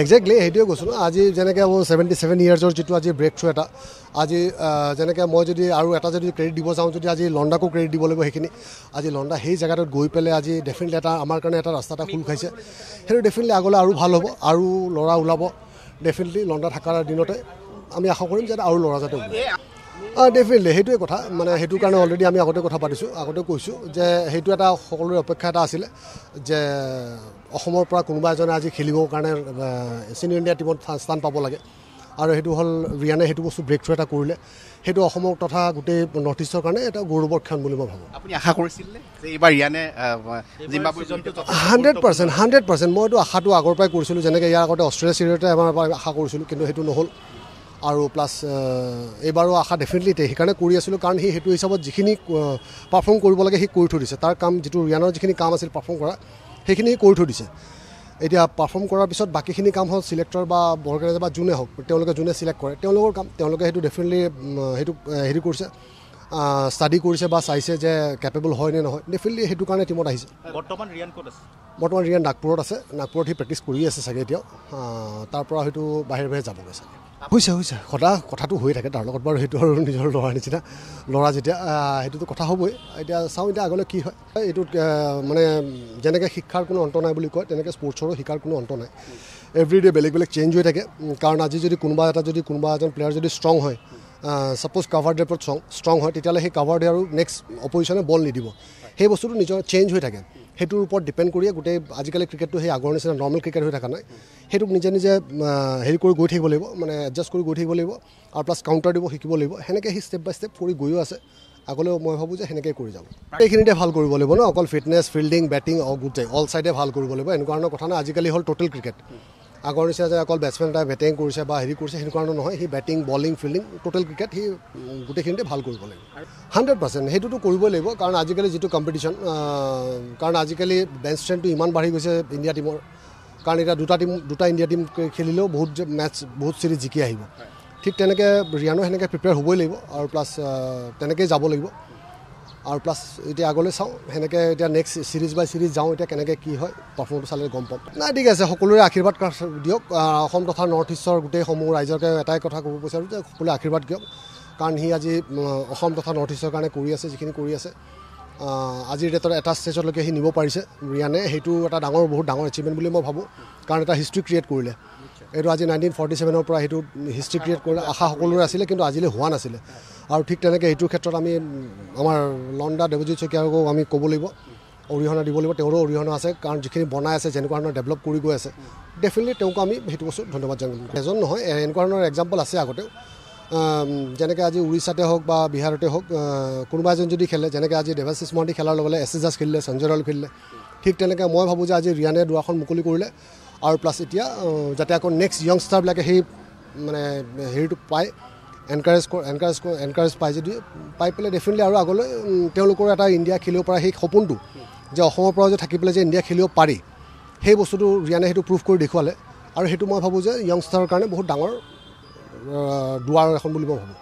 exactly সেইটোৱে কৈছোঁ আজি যেনেকৈ 77 ইয়াৰ্ছৰ যিটো আজি ব্ৰেক থ্ৰু এটা আজি যেনেকৈ মই যদি আৰু এটা যদি ক্ৰেডিট দিব যাওঁ যদি আজি লণ্ডাকো ক্ৰেডিট দিব লাগিব সেইখিনি আজি লণ্ডা সেই জেগাটোত গৈ পেলাই আজি ডেফিনেটলি এটা আমাৰ কাৰণে এটা ৰাস্তা এটা খোল খাইছে সেইটো ডেফিনেটলি আগলৈ আৰু ভাল হ'ব আৰু ল'ৰা ওলাব ডেফিনেটলি লণ্ডা থকাৰ দিনতে আমি আশা কৰিম যে আৰু ল'ৰা যাতে ডেফিনেটলি সেইটোৱে কথা মানে সেইটো কাৰণে অলৰেডি আমি আগতে কথা পাতিছোঁ আগতে কৈছোঁ যে সেইটো এটা সকলোৰে অপেক্ষা এটা আছিলে যে অসমৰ পৰা কোনোবা এজনে আজি খেলিবৰ কাৰণে ছিনিয়ৰ ইণ্ডিয়া টীমত স্থান পাব লাগে আৰু সেইটো হ'ল ৰিয়ানে সেইটো বস্তু ব্ৰেক থ্ৰু এটা কৰিলে সেইটো অসমৰ তথা গোটেই নৰ্থ ইষ্টৰ কাৰণে এটা গৌৰৱৰ ক্ষণ বুলি মই ভাবোঁ আপুনি আশা কৰিছিলে যে এইবাৰ ৰিয়ানে 100% মইতো আশাটো আগৰ পৰাই কৰিছিলোঁ যেনেকৈ ইয়াৰ আগতে অষ্ট্ৰেলিয়া চিৰিজতে আমাৰ আশা কৰিছিলোঁ কিন্তু সেইটো নহ'ল আৰু প্লাছ এইবাৰো আশা ডেফিনেটলি সেইকাৰণে কৰি আছিলোঁ কাৰণ সি সেইটো হিচাপত যিখিনি পাৰফৰ্ম কৰিব লাগে সি কৰি থৈ দিছে তাৰ কাম যিটো ৰিয়ানৰ যিখিনি কাম আছিল পাৰফৰ্ম কৰা সেইখিনি কৰি থৈ দিছে এতিয়া পাৰফৰ্ম কৰাৰ পিছত বাকীখিনি কাম হ'ল চিলেক্টৰ বা অৰ্গেনাইজাৰ বা যোনে হওক তেওঁলোকে যোনে চিলেক্ট কৰে তেওঁলোকৰ কাম তেওঁলোকে সেইটো ডেফিনেটলি সেইটো হেৰি কৰিছে ষ্টাডি কৰিছে বা চাইছে যে কেপেবল হয় নে নহয় ডেফিনেটলি সেইটো কাৰণে টীমত আহিছে বৰ্তমান ৰিয়ান ক'ত আছে বৰ্তমান ৰিয়ান নাগপুৰত আছে নাগপুৰত সি প্ৰেক্টিছ কৰি আছে চাগে এতিয়াও তাৰ পৰা হয়তো বাহিৰে বাহিৰে যাবগৈ চাগে হৈছে কথাটো হৈ থাকে তাৰ লগত বাৰু সেইটো আৰু নিজৰ ল'ৰাৰ নিচিনা ল'ৰা যেতিয়া সেইটোতো কথা হ'বই এতিয়া চাওঁ এতিয়া আগলৈ কি হয় এইটোত মানে যেনেকৈ শিক্ষাৰ কোনো অন্ত নাই বুলি কয় তেনেকৈ স্পৰ্টছৰো শিকাৰ কোনো অন্ত নাই এভৰিডে বেলেগ বেলেগ চেঞ্জ হৈ থাকে কাৰণ আজি যদি কোনোবা এজন প্লেয়াৰ যদি ষ্ট্ৰং হয় ছাপ'জ কাভাৰ ড্ৰেপত ষ্ট্ৰং হয় তেতিয়াহ'লে সেই কাভাৰ ডে আৰু নেক্সট অপজিশ্যনে বল নিদিব সেই বস্তুটো নিজৰ চেঞ্জ হৈ থাকে সেইটোৰ ওপৰত ডিপেণ্ড কৰিয়ে গোটেই আজিকালি ক্ৰিকেটটো সেই আগৰ নিচিনা নৰ্মেল ক্ৰিকেট হৈ থকা নাই সেইটোক নিজে হেৰি কৰি গৈ থাকিব লাগিব মানে এডজাষ্ট কৰি গৈ থাকিব লাগিব আৰু প্লাছ কাউণ্টাৰ দিব শিকিব লাগিব সেনেকৈ সি ষ্টেপ বাই ষ্টেপ কৰি গৈও আছে আগলৈও মই ভাবোঁ যে সেনেকৈ কৰি যাব এইখিনিতে ভাল কৰিব লাগিব ন অকল ফিটনেছ ফিল্ডিং বেটিং গোটেই অল চাইডে ভাল কৰিব লাগিব এনেকুৱা ধৰণৰ কথা নাই আজিকালি হ'ল টোটেল ক্ৰিকেট আগৰ নিচিনা যে অকল বেটছমেন এটাই বেটিং কৰিছে বা হেৰি কৰিছে সেনেকুৱা ধৰণৰ নহয় সি batting bowling fielding total cricket সি গোটেইখিনিতে ভাল কৰিব লাগিব 100% সেইটোতো কৰিবই লাগিব কাৰণ আজিকালি যিটো কম্পিটিশ্যন কাৰণ আজিকালি বেঞ্চ ষ্ট্ৰেংথটো ইমান বাঢ়ি গৈছে ইণ্ডিয়া টীমৰ কাৰণ এতিয়া দুটা ইণ্ডিয়া টীম খেলিলেও বহুত চিৰিজ জিকি আহিব ঠিক তেনেকৈ ৰিয়ানো সেনেকৈ প্ৰিপেয়াৰ হ'বই লাগিব আৰু প্লাছ তেনেকৈয়ে যাব লাগিব আৰু প্লাছ এতিয়া আগলৈ চাওঁ সেনেকৈ এতিয়া নেক্সট চিৰিজ বাই চিৰিজ যাওঁ এতিয়া কেনেকৈ কি হয় পাৰফৰ্মটো চালে গম পাম নাই ঠিক আছে সকলোৰে আশীৰ্বাদ দিয়ক অসম তথা নৰ্থ ইষ্টৰ গোটেইসমূহ ৰাইজকে এটাই কথা ক'ব বিচাৰোঁ যে সকলোৱে আশীৰ্বাদ দিয়ক কাৰণ সি আজি অসম তথা নৰ্থ ইষ্টৰ কাৰণে কৰি আছে যিখিনি কৰি আছে আজিৰ ডেটত এটা ষ্টেজলৈকে সি নিব পাৰিছে ৰিয়ানে সেইটো এটা বহুত ডাঙৰ এচিভমেণ্ট বুলি মই ভাবোঁ কাৰণ এটা হিষ্ট্ৰী ক্ৰিয়েট কৰিলে এইটো আজি 1947 পৰা সেইটো হিষ্ট্ৰী ক্ৰিয়েট কৰিলে আশা সকলোৰে আছিলে কিন্তু আজিলৈ হোৱা নাছিলে আৰু ঠিক তেনেকৈ এইটোৰ ক্ষেত্ৰত আমি আমাৰ লণ্ডা দেৱজিৎ শইকীয়াকো আমি ক'ব লাগিব অৰিহণা দিব লাগিব তেওঁৰো অৰিহণা আছে কাৰণ যিখিনি বনাই আছে যেনেকুৱা ধৰণৰ ডেভেলপ কৰি গৈ আছে ডেফিনেটলি তেওঁকো আমি সেইটো বস্তু ধন্যবাদ জনাব এজন নহয় এনেকুৱা ধৰণৰ এক্সাম্পল আছে আগতেও যেনেকৈ আজি উৰিষ্যাতে হওক বা বিহাৰতে হওক কোনোবা এজন যদি খেলে যেনেকৈ আজি দেৱাশিষ মহন্তি খেলাৰ লগে লগে এছ খেলিলে সঞ্জয় ৰাউল খেলিলে ঠিক তেনেকৈ মই ভাবোঁ যে আজি ৰিয়ানে দুৱাৰখন মুকলি কৰিলে আৰু প্লাছ এতিয়া যাতে আকৌ নেক্সট য়ংষ্টাৰবিলাকে সেই মানে হেৰিটো পায় এনকাৰেজ পায় যদি পাই পেলাই ডেফিনেটলি আৰু আগলৈ তেওঁলোকৰ এটা ইণ্ডিয়া খেলিব পৰা সেই সপোনটো যে অসমৰ পৰা যে থাকি পেলাই যে ইণ্ডিয়া খেলিব পাৰি সেই বস্তুটো ৰিয়ানে সেইটো প্ৰুভ কৰি দেখুৱালে আৰু সেইটো মই ভাবোঁ যে য়ংষ্টাৰৰ কাৰণে বহুত ডাঙৰ দুৱাৰ এখন বুলি মই ভাবোঁ